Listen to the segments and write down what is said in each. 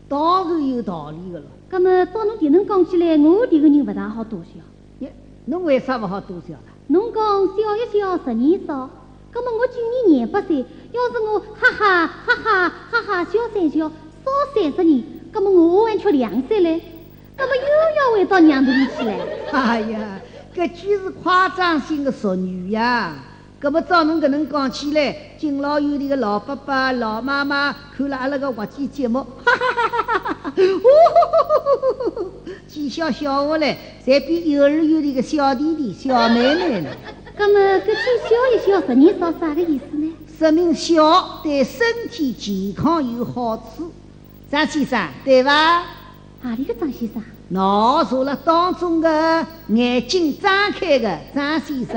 当然有道理的了。那么照侬迭能讲起来，我迭个人不大好多笑。耶，侬为啥不好多笑了？侬讲笑一笑十年少，那么我今年廿8岁，要是我哈哈哈哈哈哈笑三笑，少30年，那么我还缺2岁嘞，那么又要回到娘肚里去了。哎呀，搿句是夸张性的俗语呀。搿么照侬搿能讲起来，敬老院里的老爸爸、老妈妈看了阿拉个滑稽节目，哈哈哈哈哈哈，讥笑笑下来，侪比幼儿园里的小弟弟、小妹妹呢。那么搿句笑一笑十年少啥个意思呢？说明笑对身体健康有好处。张先生，对伐？何里个张先生？喏，坐了当中的眼睛张开的张先生。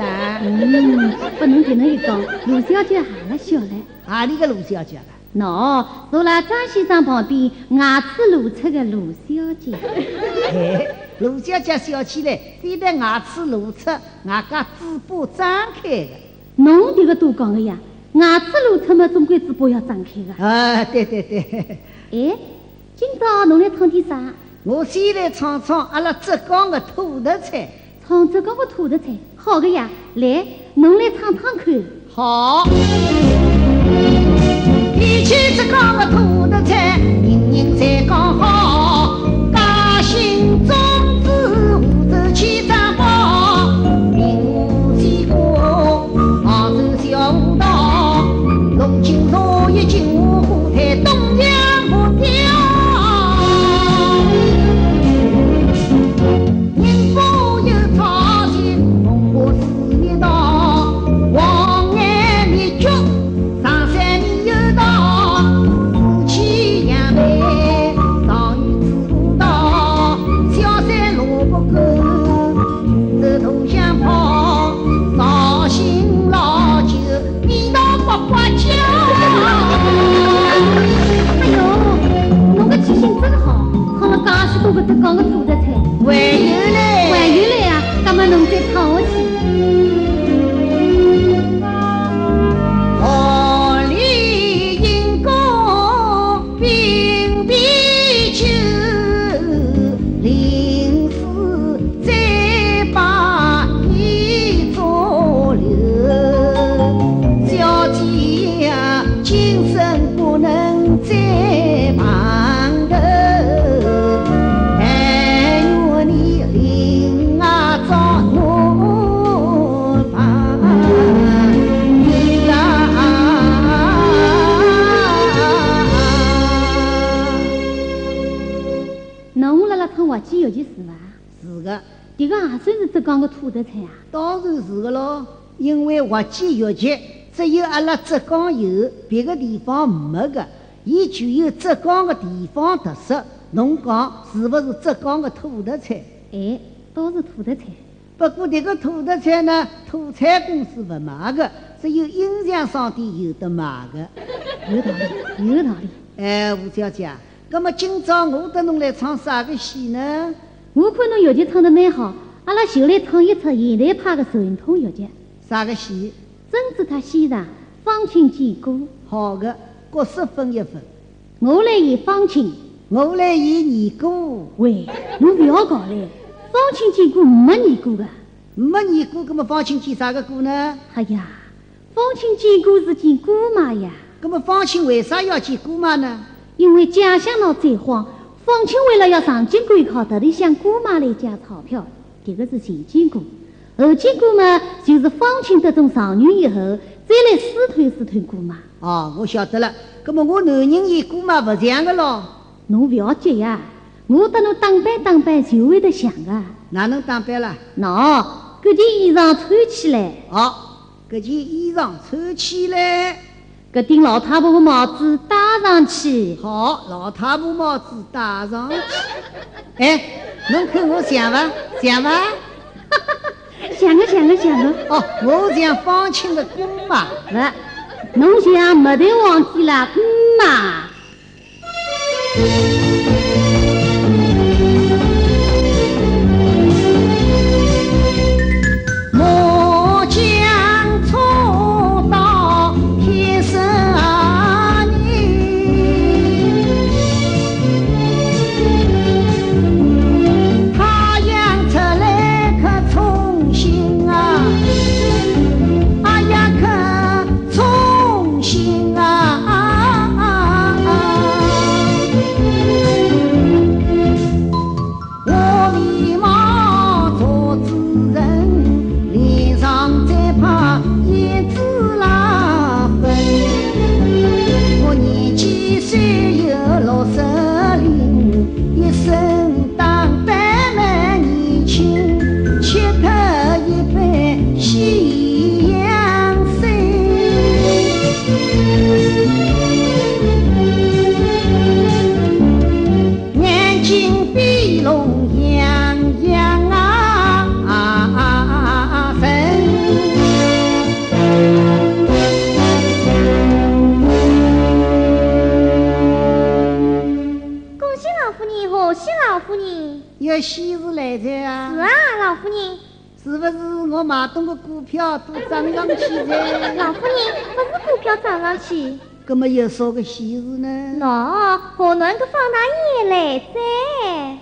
不能迭能一讲，卢小姐哈了笑了。何里个卢小姐了？喏，坐了张先生旁边，牙齿露出的卢小姐。哎，卢小姐笑起来，非得牙齿露出，外加嘴巴张开的。侬迭个多讲的呀，牙齿露出嘛，总归嘴巴要张开的。啊，对对对。哎，今朝侬来唱点啥？我先来唱唱阿拉浙江的土特产。唱浙江的土特产，好的呀，来，侬来唱唱看。好。提起浙江的土特产，人人侪讲好，嘉兴粽子、湖州千张包，名湖西瓜、杭州小舞蹈，龙井茶叶金华火腿、东阳火条。讲个土特产，还有嘞呀，那么侬再唱下去。河里银钩并碧酒，临死再把一作留。小姐呀，今生不能再旁头。鸡肉去是伐？是的，这个也算是浙江的土特产啊。当然是的咯。因为滑稽肉节只有阿拉浙江有，别个地方没的，伊具有浙江的地方特色。侬讲是不是浙江的土特产？哎，都是土特产。不过这个土特产呢，土产公司不卖的，只有印象商店有得卖的。有道理，有道理。哎，吴小姐，那么今朝我跟侬来唱啥个戏呢？我看侬乐节唱得蛮好，阿拉就来唱一出现代派的传统乐节。啥个戏？甄子他先生方清见歌。好的，角色分一分。我来演方清，我来演二哥。喂，侬不要搞嘞，方清见歌没演过的。没二哥，那么方清见啥个歌呢？哎呀，方清见歌是见姑妈呀。那么方清为啥要见姑妈呢？因为家乡闹灾荒，方清为了要上京赶考，特地向姑妈来借钞票，这个是前见歌。后见歌嘛，就是方清得中状元以后，再来试探姑妈。哦，我晓得了。那么我男人演姑妈不像个咯。侬不要急呀，我等侬打扮就会得像个。哪能打扮啦？喏，搿件衣裳穿起来。哦，搿件衣裳穿起来。搿顶老太婆的帽子戴上去。好，老太婆帽子戴上去。哎，侬看我像伐？像伐？像个。哦，我像方清的姑妈。不，侬像没得忘记了妈。莫将错到天生你，他养出来颗聪心啊，哎呀颗聪心啊，我迷茫做主人，脸上再怕胭脂拉粉。我年纪虽有60，一身打扮蛮年轻，吃透一杯西洋参。眼睛比龙样神。恭喜老夫人，贺喜老夫人。有喜事来财啊！是啊，老夫人。是不是我买东的股票都涨上去噻？老夫人，不是股票涨上去。那么有啥个喜事呢？喏，河南个方大爷来噻。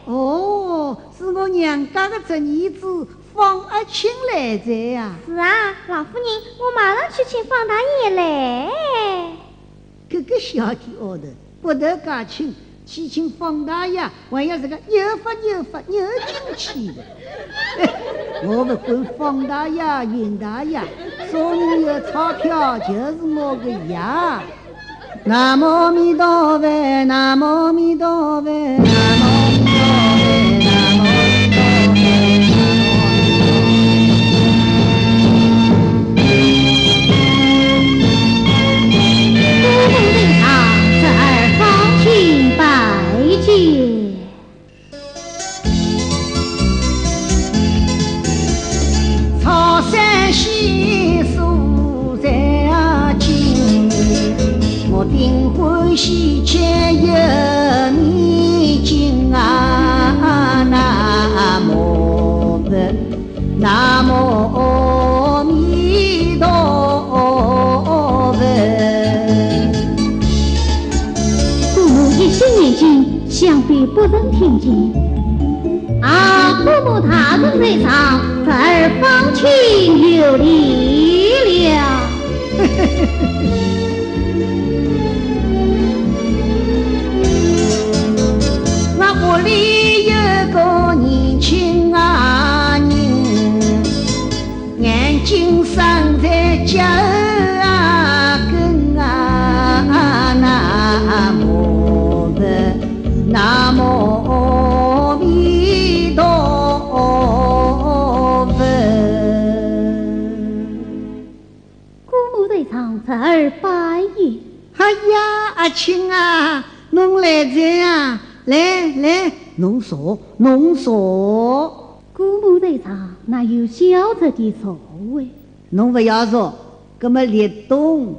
哦，是我娘家的侄儿子方阿清来财呀。是啊，老夫人，我马上去请方大爷来。这个小天丫头，不得介请，去请方大爷，还要这个扭进去的。我不管方大爷、云大爷，啥人有钞票就是我的爷。南无阿弥陀佛，南无阿弥陀佛，南无阿弥陀佛，南无阿弥陀这儿方清拜见。草山西所在近，我定欢喜吃一面经啊！南无佛，南无阿弥陀佛。姑母一些眼睛，想必不曾听见。啊，姑母他人在上，这儿方清有礼了。我屋里有个年轻人，眼睛生在脚跟南无佛，南无阿弥侄儿拜也。哎呀，阿青啊，侬来这呀，来，侬坐。姑母在场，哪有小侄的座位？侬不要坐，搿么立冬。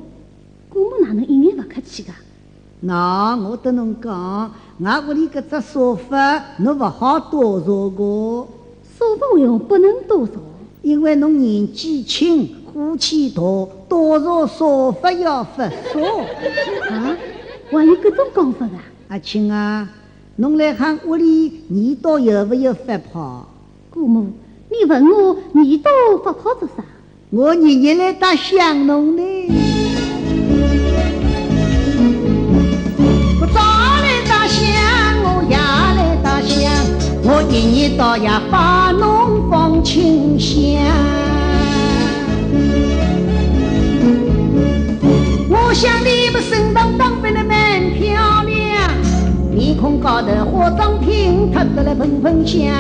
姑母哪能一眼不客气个？那我对侬讲，俺屋里搿只沙发，侬不好多坐个。沙发为何不能多坐？因为侬年纪轻，火气大，多坐沙发要发烧。啊，还有搿种讲法个？阿青啊，侬来看屋里味道有没有发泡？姑母，你问我味道发泡做啥？我日日来打想侬呢。我早来打想，我夜来打想，我日日到夜把侬放清香。我想你们身上打扮得蛮漂亮，面孔高头化妆品涂得来喷喷香。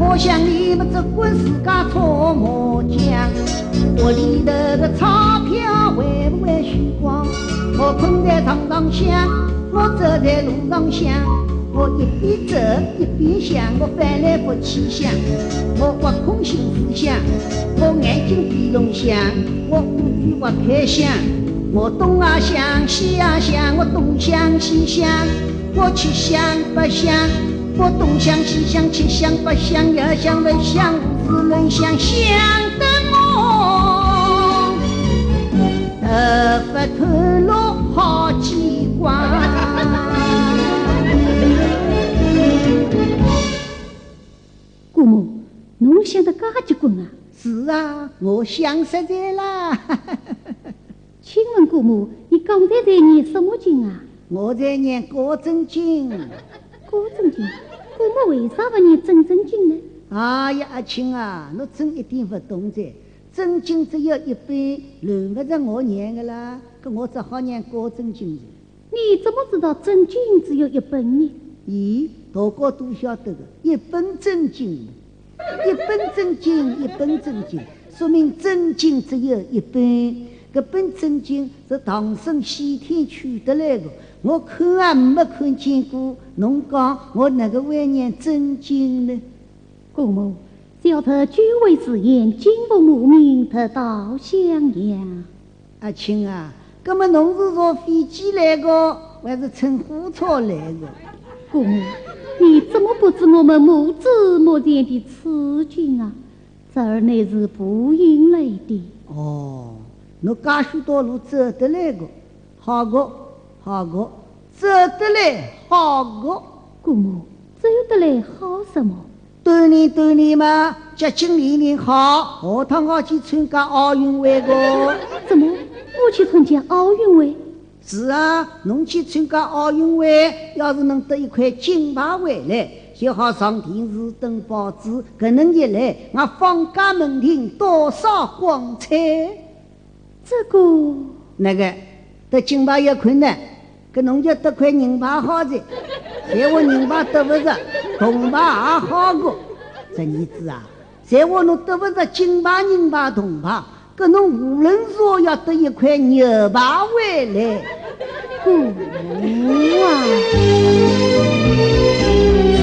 我想你们只管自家搓麻将，屋里头的钞票会不会虚光？我困在床上想，我走在路上想，我一边走一边想，我翻来覆去想，我挖空心思想，我眼睛闭拢想，我五句挖开想，我东啊想西啊想，我东想西想，我七想八想，我东想西想，七想八想，又想又想，无事论想，想得我头发脱落好几光。姑母，侬想得介结棍啊？是啊，我想实在啦。请问姑母，你刚才在念什么经啊？我在念高真经。高真经，姑母为啥不念真真经呢？哎呀，阿青啊，侬真一点不懂噻。真经只有一本，轮不着我念的啦，搿我只好念高真经了。你怎么知道真经只有一本呢？咦，大家都晓得的，一本真经，一本真经，一本真经，说明真经只有一本。搿本真经是唐僧西天取得来的，我看也没看见过。侬讲我哪个会念真经呢？姑母，小侄居位之言，金不慕名，得道襄阳。阿青啊，葛么侬是坐飞机来的，还是乘火车来的？姑母，你怎么不知我们母子目前的处境啊？这儿乃是步行来的。哦，侬介许多路走得来的，好个，走得来好个。姑母，走得来好什么？锻炼嘛，脚筋练好，下趟好去参加奥运会的。怎么？我去参加奥运会？是啊，侬去参加奥运会，要是能得一块金牌回来，就好上电视登报纸。搿能一来，我放假门庭多少光彩。这个那个得金牌有困难，搿侬就得块银牌好噻。在我银牌得不着，铜牌也好个。这儿子啊，在我侬得不着金牌、银牌、铜牌，搿侬无论如何要得一块牛牌回来。姑母啊，自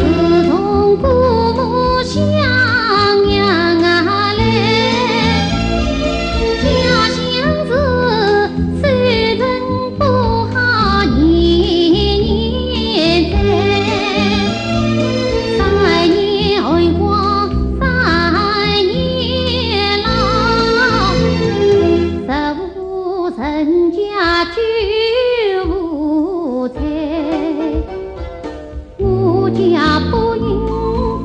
从姑母襄阳啊来，家乡是虽然不好年年在，3年回光3年老，15人家居无财，我家不应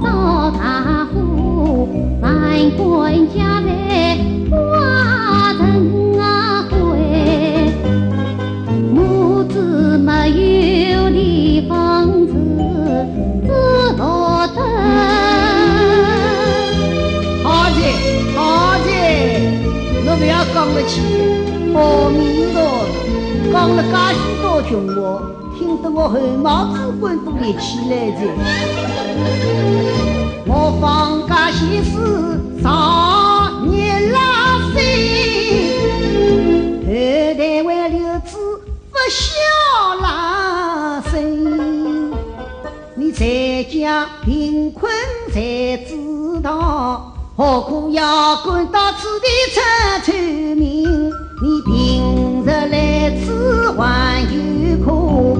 遭大祸，万贯家财化成灰，母子没有的房子只落得。好噻，侬不要讲了起，阿弥陀佛，讲了介许多穷话，听得我汗毛子滚都立起来噻。我放假前是少年拉西，后贫困才知道，何苦要赶到此地出名？你平日来此还有苦，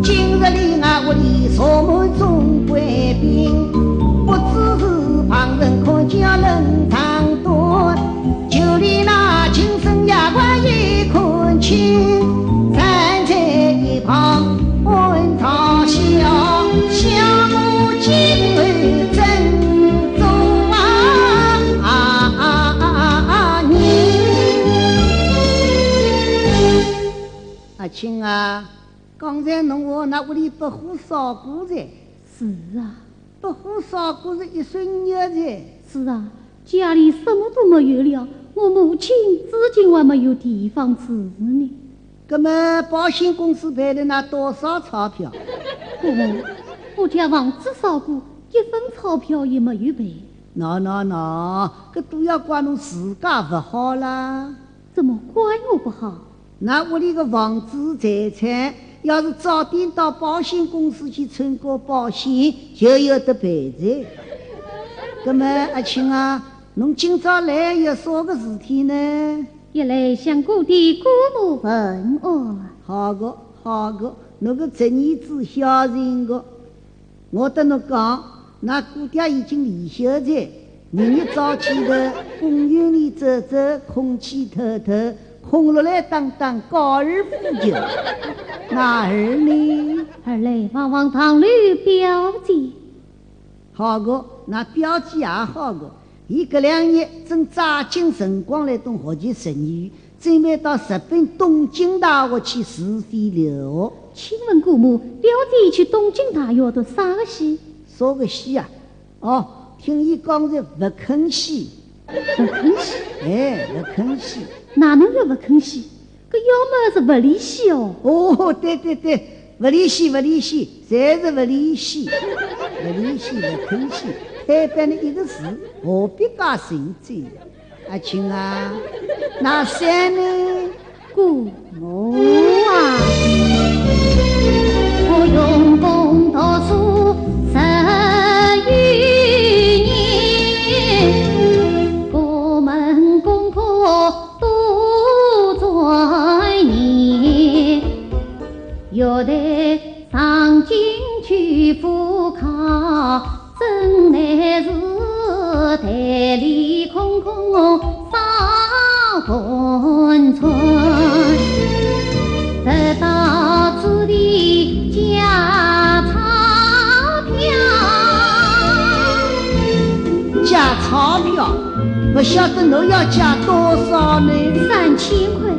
今日里我屋里坐满中贵宾，不只是旁人看见冷长短，就连那精神牙关也看清，站在一旁问嘲笑，想我今日真重你。阿青啊，刚才侬话那屋里不火烧过菜？是啊，不火烧过是一岁肉菜。是啊，家里什么都没有了，我母亲至今还没有地方住呢。那么保险公司赔了那多少钞票？我家房子烧过，一分钞票也没有赔。喏，这都要怪侬自家不好啦。怎么怪我不好？那屋里的房子财产，要是早点到保险公司去参加保险，就有得赔偿。那么阿青啊，侬今朝来有啥个事体呢？一来向故地姑母问安。好个，侬个侄儿子孝顺个。我跟侬讲，那姑爹已经离休在，明日早起头公园里走走，空气透透，空落来当当高尔夫球。那儿呢？儿来望望堂里表姐。好个，那表姐也好个。伊搿2日正抓紧辰光来动学习日语，准备到日本东京大学去自费留学。请问姑母，表姐去东京大学读啥个系？啥个系啊？哦，听伊讲是不肯系。不肯系？哎，不肯系。哪能个不肯系？搿要么是物理系哦。哦，对，物理系，侪是物理系，物理系不肯系。单单的一个字，何必加神经？阿青啊，那三呢？姑母啊，我用功读书10余年，各门功课都专研，有待上京去赴考。真乃是台里空上昆村，得到此地加钞票。加钞票，不晓得侬要加多少呢？3000块。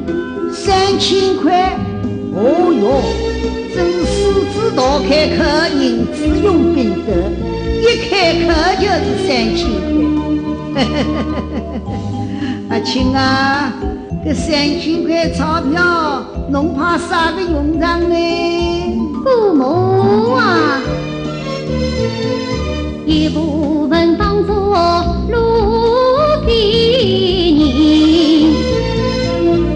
3000块？哦哟，真是狮子大开口，银子用兵得。一开口就是3000块，阿青啊，这3000块钞票，侬怕啥个用场呢？姑母啊，一部分当作路费银，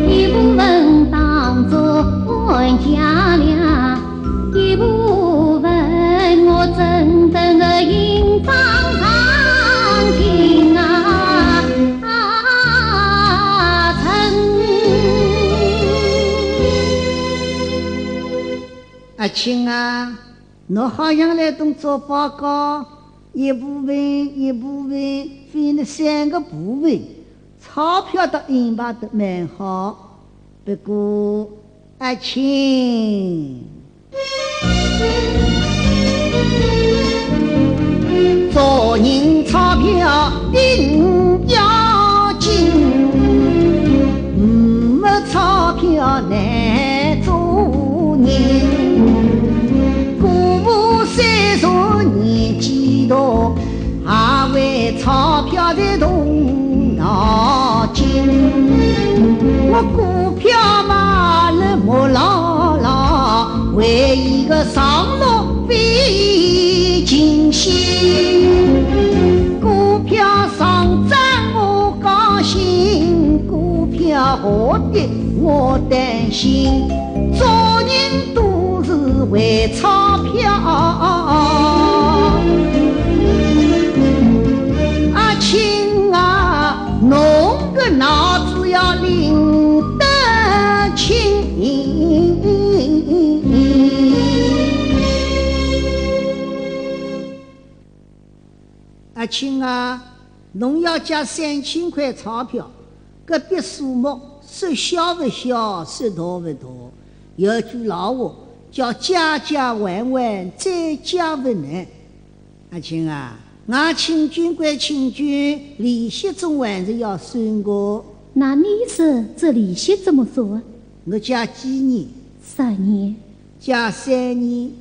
一部分当作还家粮，一部分我真正的营长堂金阿青啊，侬好像来动做报告，一部分分了3个部分，钞票的安排得蛮好，不过阿青。做人钞票定要紧，没钞票难做人。姑母30年纪大，还为钞票在动脑筋。我股票买了莫牢牢，为一个上落费尽心。股票上涨我高兴，股票下跌我担心。做人都是为钞票，阿青啊，侬要借3000块钞票，搿笔数目说小勿小，说大勿大。有句老话叫家家万万，再家勿难。阿青啊，俺请君归请君，利息总还是要算个。那你说这利息怎么说？侬借几年3年。借3年，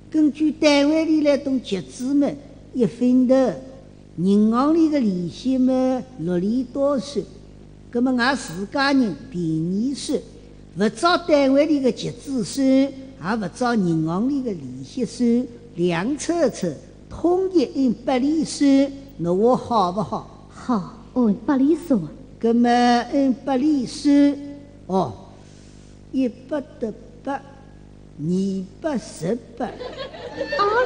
根据单位里来动节制嘛，1分头，银行里的利息嘛6厘多算。葛么俺自家人便宜算，不照单位里的节制算，也不照银行里的利息算，两凑凑，统一按8厘算，侬话好不好？好，按8厘算。葛么按8厘算，哦，100得8。218。阿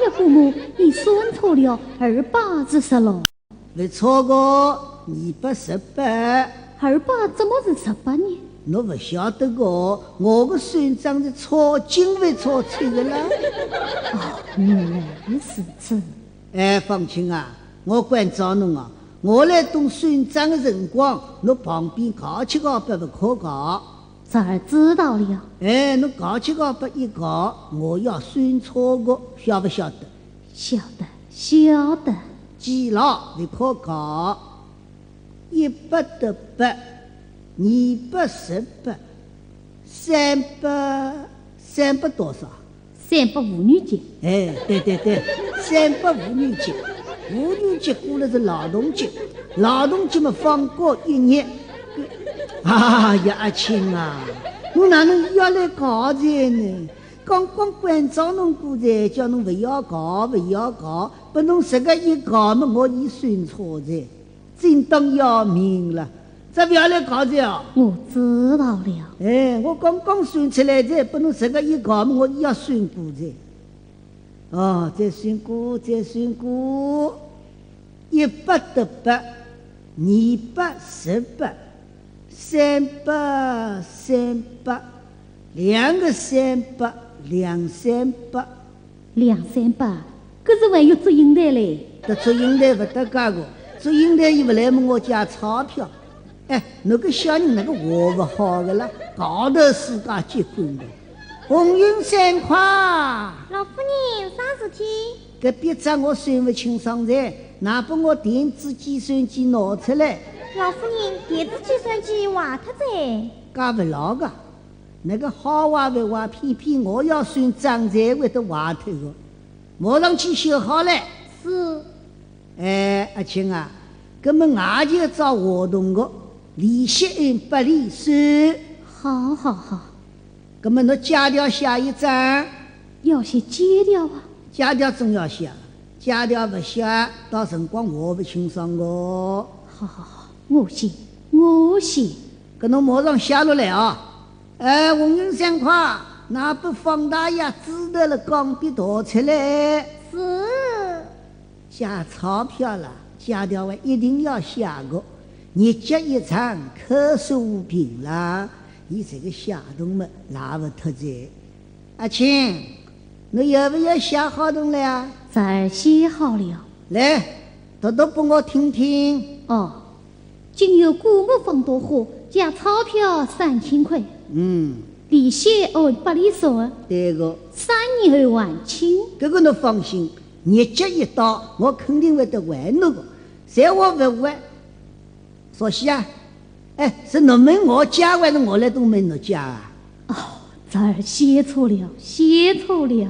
岳父母，你算错了，280了。不错个218。200怎么是18呢？侬不晓得个，我的算账是抄经不抄册的啦。哦，原来如此。哎，放心啊，我关照侬啊。我来动算账的辰光，侬旁边搞7搞8不可搞。侄儿知道了。哎，侬搞7搞8一搞，我要算错个，晓不晓得？晓得。记牢，不可搞。100得8，218，300多少？300妇女节。哎，对，300妇女节。妇女节过了是劳动节，劳动节嘛放过1日。哎呀，阿青啊，侬哪能要来搞这呢？刚刚关照侬过在，叫侬不要搞，把侬这个一搞嘛，我已算错在，真当要命了。再不要来搞这哦！我知道了。哎，我刚刚算出来在，把侬这个一搞嘛，我也要算过在。哦，再算过，100得8，218。300，两个300，238。238，可是还有祝英台嘞。这祝英台不得噶个，祝英台又不来问我借钞票。哎，那个小人那个话不好的啦，搞得世界结棍的。红运3块。老夫人，啥事体？搿笔账我算不清爽噻，拿把我电子计算机拿出来。老夫人，电子计算机坏脱噻。搞不牢个，那个好坏不坏，偏偏我要算账才会得坏脱个。马上去修好嘞。是。哎，阿青啊，搿么俺就照活动个，利息按8厘算。好。搿么侬借条下一张。要写借条啊。借条总要写，借条不写，到辰光我不清爽个。好。我写。搿侬马上写落来啊！哎，红运3块，那把放大爷指头了钢笔掏出来。是。写钞票了，借条还一定要写个。日脚一长，口说无凭啦。你这个写动么，拉不脱在。阿青，侬有没有写好动了呀？侄儿写好了。来，读拨我听听。哦。今有古木放多货，借钞票3000块。利息按8厘算。对个。3年后还清。这个侬放心，日节一到，我肯定会得还侬个。谁我不还？说西啊，哎，是侬问我借还是我来东问侬借啊？哦，侄儿写错了。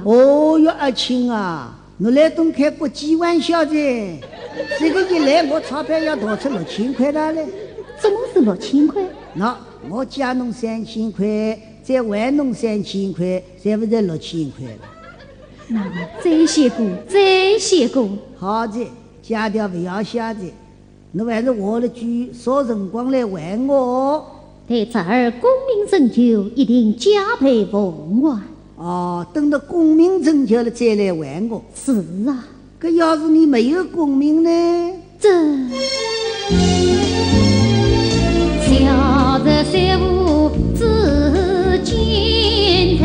哦哟，阿青啊，侬来东开国际玩笑噻。这个一来，我钞票要掏出6000块来嘞。怎么是6000块？那我借侬3000块，再还侬3000块，才不才6000块了。那我再写过。好的，借条不要写的，侬还是下了句，啥辰光来还我？对侄儿功名成就，一定加倍奉还。哦，等到功名成就了再来还我。是啊。可要是你没有功名呢？这小的三五自尽财，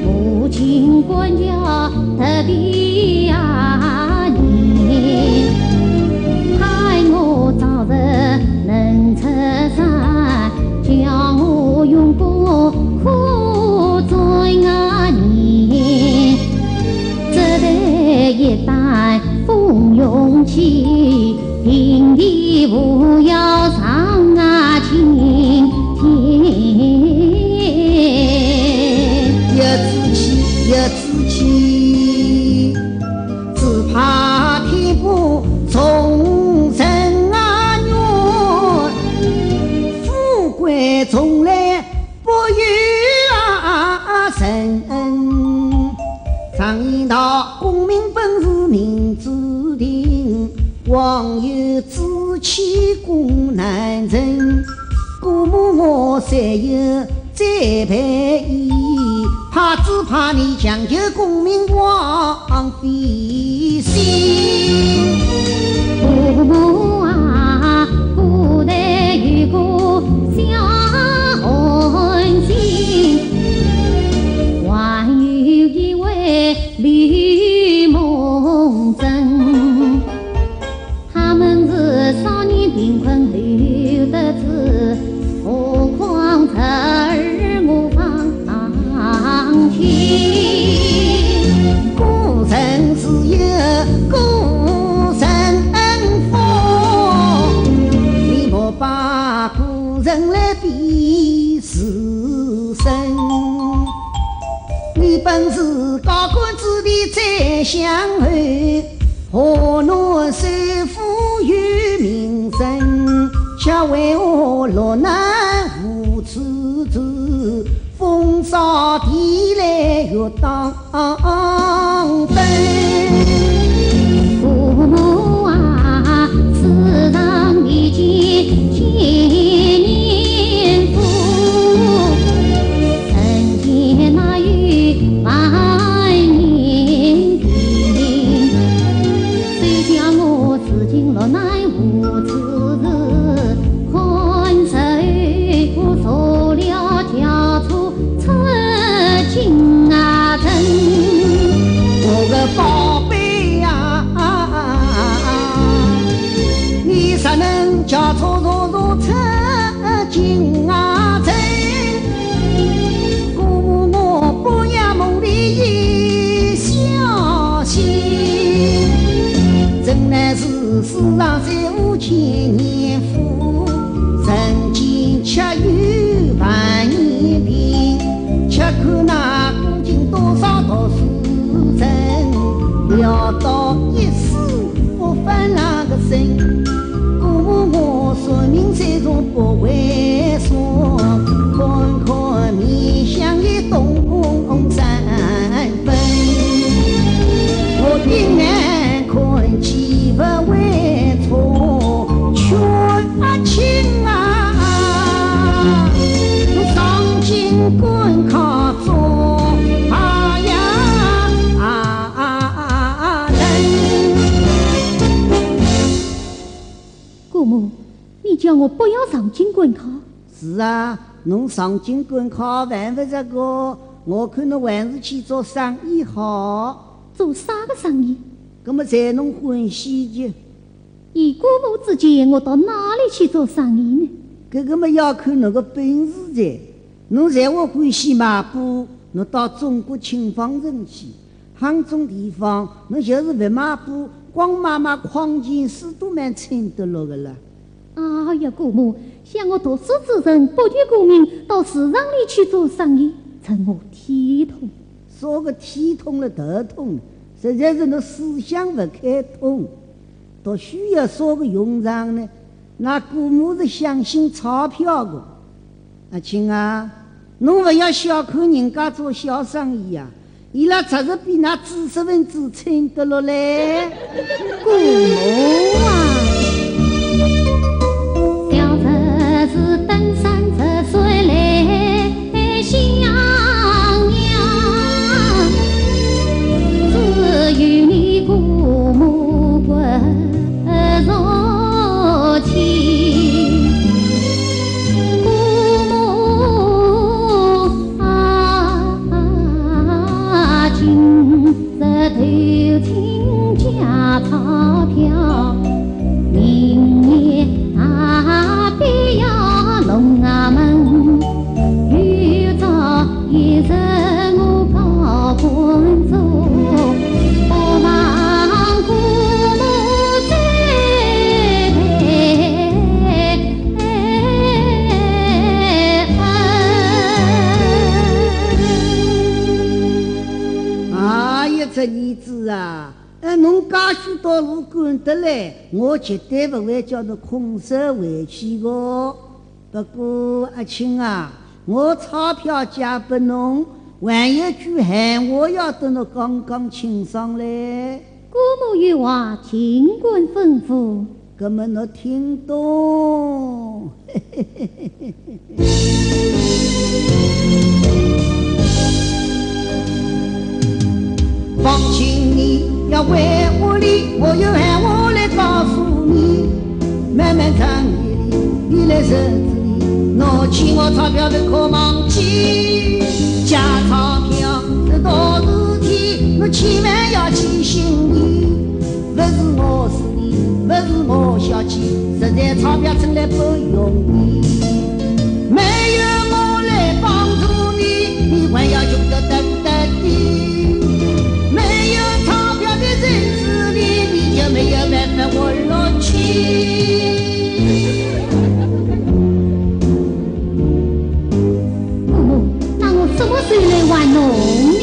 母亲管教特别呀你。请你不要伤啊今天，有志气，只怕天不从人啊愿，富贵从来不与人。常言道，功名本是命注定，枉有志气功难成。姑母我虽有栽培意，只怕你讲究功名枉费心。姑母啊，古代有个小红星，还有一位吕梦珍，他们是少年贫困留得子，何况侄儿我放弃。古人自有古人福，你莫把古人来比世人。你本是高官子弟再相会，何奈首富有名声，却为我落难无处住，风扫地来欲当分。姑母啊，世上已经千年富，人间哪有万年贫？虽叫我至今落难无处住，看谁我做了家畜出京啊城。我个宝贝呀，你怎能叫错出京啊城？姑母我不要梦里一小心，真乃是世上再无千年富，人间却有万年贫。且看那古今多少读书人，聊到一世不翻那个身。姑母我说明这种不会说，看看面相也东三分。我定眼看岂不为错，劝亲啊，上京官考做啊呀姑母，你叫我不要上京官考。是啊，侬上京官考犯不着个，我看侬还是去做生意好。做啥个生意？那么在侬欢喜的，以姑母之见，我到哪里去做生意呢？搿个么要看侬个本事噻。侬在我欢喜卖布，侬到中国青纺城去，杭中地方，侬就是不卖布，光卖矿泉水都蛮称得落个了。哎呀，姑母，像我读书之人，不具功名，到市场里去做生意，成我体统。说个体统了头统，实在是侬思想不开通，都需要说个用场呢。那姑母是相信钞票的。阿亲啊，侬不要小看人家做小生意啊，伊拉只是比那知识分子称得落来。姑母啊，小侄是登山涉水来襄阳，只有你姑母骨肉亲。姑母啊，今日投亲家常。管得来，我绝对不会叫侬空手回去的。不过阿青啊，我钞票借给侬，还有句闲话要对侬讲讲清爽嘞。姑母有话，尽管吩咐。搿么侬听懂？放心，你要回屋里，我有闲话来告诉你。漫漫长夜里，你来日子里，拿起我钞票不可忘记。借钞票是大事体，侬千万要记心意。不是我势利，不是我小气，实在钞票挣来不容易。没有我来帮助你，你还要穷得得得的。没有钞票的日子里，你就没有办法活落去。姑母，那我什么时候来还侬呢？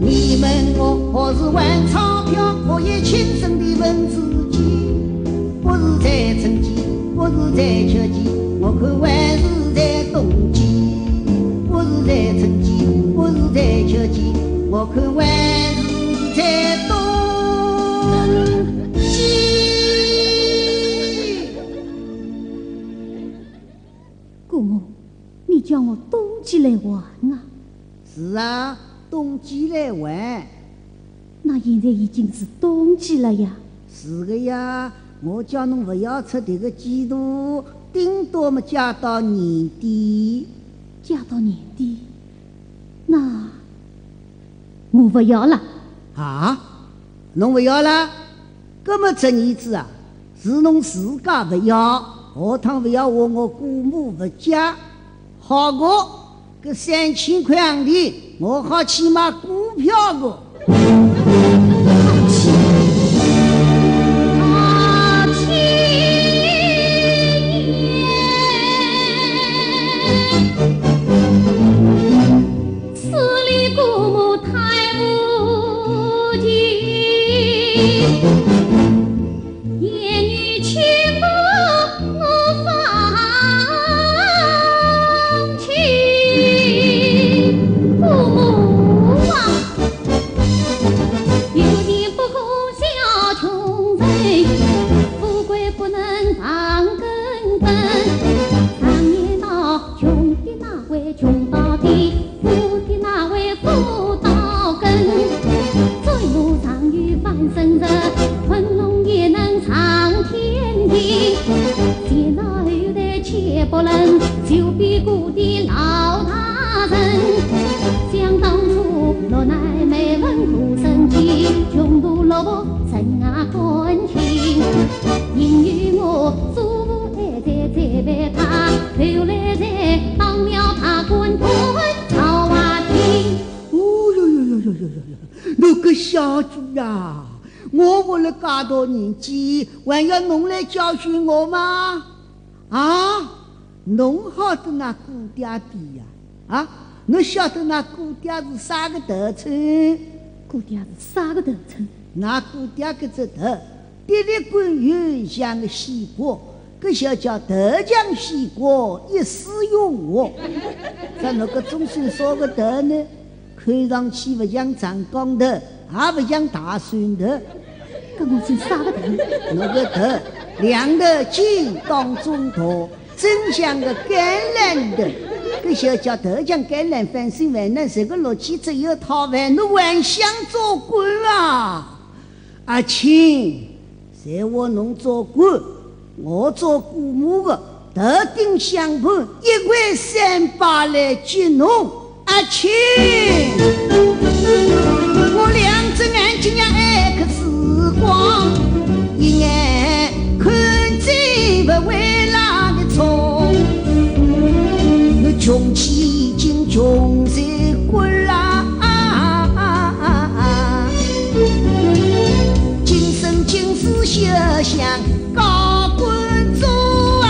你问我何时还钞票，我也轻声地问自己。不是在春季，不是在秋季，我看还是在冬季。不是在春季，不是在秋季，我看还是在冬季。姑母，你叫我冬季来还啊？是啊，冬季来还。那现在已经是冬季了呀。是的呀，我叫侬不要出这个季度，顶多么加到年底。加到年底，那我不要了。啊，侬不要了？搿么这儿子啊，是侬自家不要，下趟不要话我姑母不借。好个，搿3000块洋钿，我好去买股票个。大大年纪，还要侬来教训我吗？啊，侬好得那姑爹比呀？啊，侬晓得那姑爹是啥个头寸？姑爹是啥个头寸？那姑爹搿只头，滴里滚圆像个西瓜，搿就叫头浆西瓜，一丝用我。在侬搿中岁数个头呢，看上去不像长光头，也不像大蒜头。搿我是啥个头？侬个头两头尖，当中大，真像个橄榄头。搿就叫头浆橄榄翻身饭，那这个6气只有讨饭，侬还想做官啊？阿青，在我侬做官，我做姑母的，头顶相盘，一块300来接侬。阿青，我两只眼睛呀爱个时光，一眼看见不为哪个冲，我穷起已经穷在骨啦，今生今世休想高官做啊，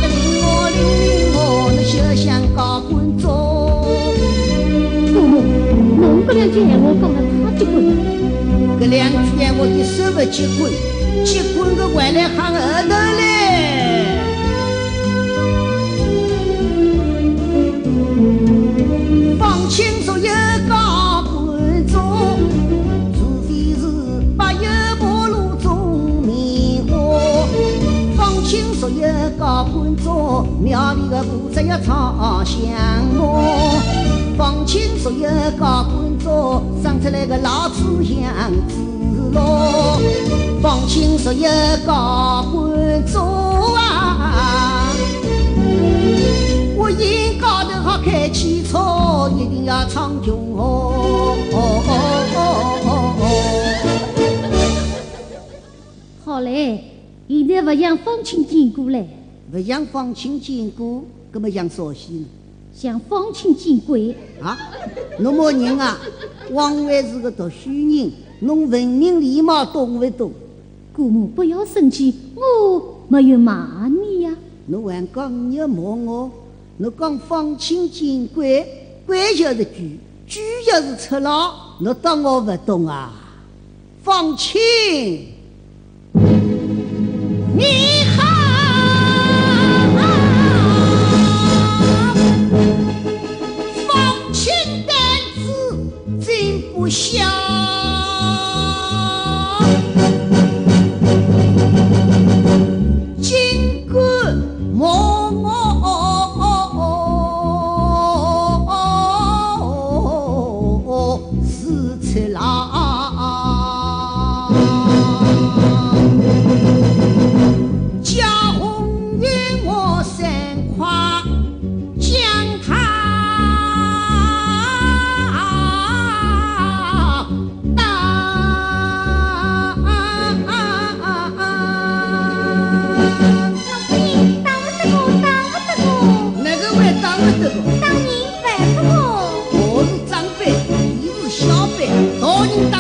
个令我，侬休想高官做。搿两句闲话讲得太结棍了。搿两句闲话一说不结棍，结棍个还来喊后头嘞。放清所有高官中，除非是八有八路中名花。放清所有高官中，庙里的负责要唱香木。放清所有高官中，生出来个老子样子咯。放清所有高官中啊，我应高头好开起操，一定要唱穷哦。好嘞，现在不像放清见过嘞，不像放清见过，搿么像啥戏呢？像放清见鬼。啊，侬么人啊，枉还是个读书人，侬文明礼貌懂不懂？姑母不要生气，我没有骂你呀。侬还讲你要骂我？侬讲放清见鬼，鬼就是鬼，鬼就是赤佬，侬当我不懂啊？放清，你好。不孝，尽管骂我是赤佬，家红与我三夸，将他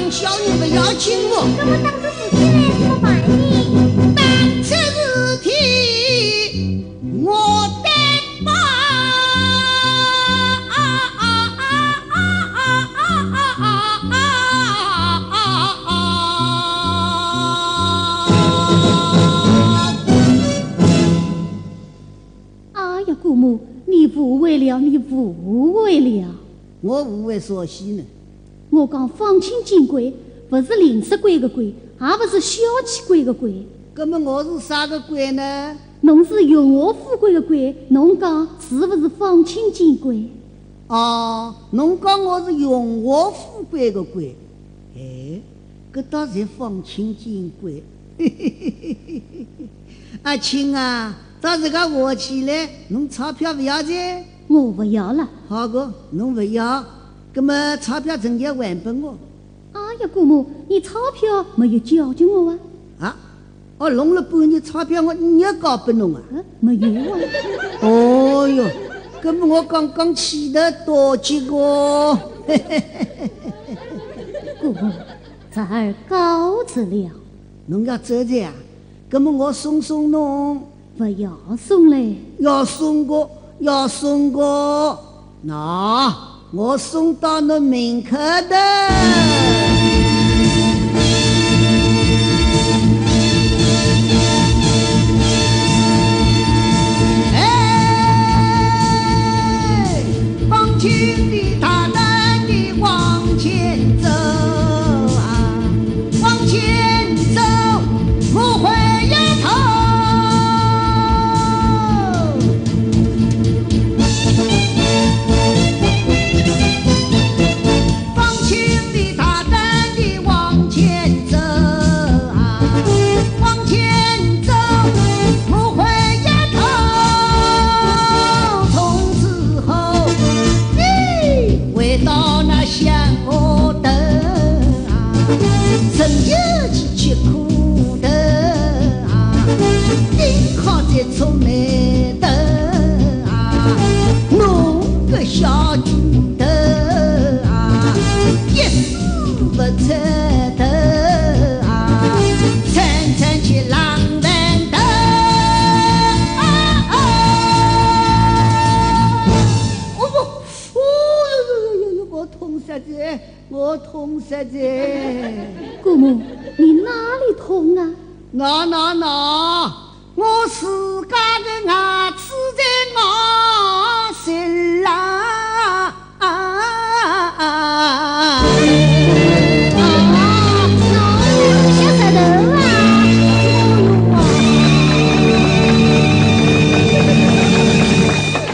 小人不要紧我，那么当这事体来怎么办呢？当这事体我担保。哎呀，姑母，你误会了，你误会了。我误会啥戏呢？我讲放清见鬼，不是临时鬼的鬼，也不是小气鬼的鬼。那么我是啥个鬼呢？侬是荣华富贵的鬼，侬讲是不是放清见鬼？哦，侬讲我是荣华富贵的鬼，哎，搿倒是放清见鬼。阿青啊，到自家活起来，侬钞票不要噻？我不要了。好个，侬不要。那么钞票直接还给我。哎呀，姑母，你钞票没有交给我啊？啊，我弄了半年钞票，我你要交给侬啊？没有啊。哦哟，那么我刚刚起得多几个。姑母，这儿告辞了。侬要走的呀？那么我送送侬。不要送嘞。要送个，要送个，那。我送到侬门口的。哎，放清的大胆地往前走啊，往前走，不回头。人有几吃苦头啊，硬靠在出眉头啊，弄个小猪头啊，一丝不出头啊，餐餐吃浪饭头啊！哦哟哟哟哟哟，我痛死实在，我痛实在。姑母，你哪里痛啊？那，我自家的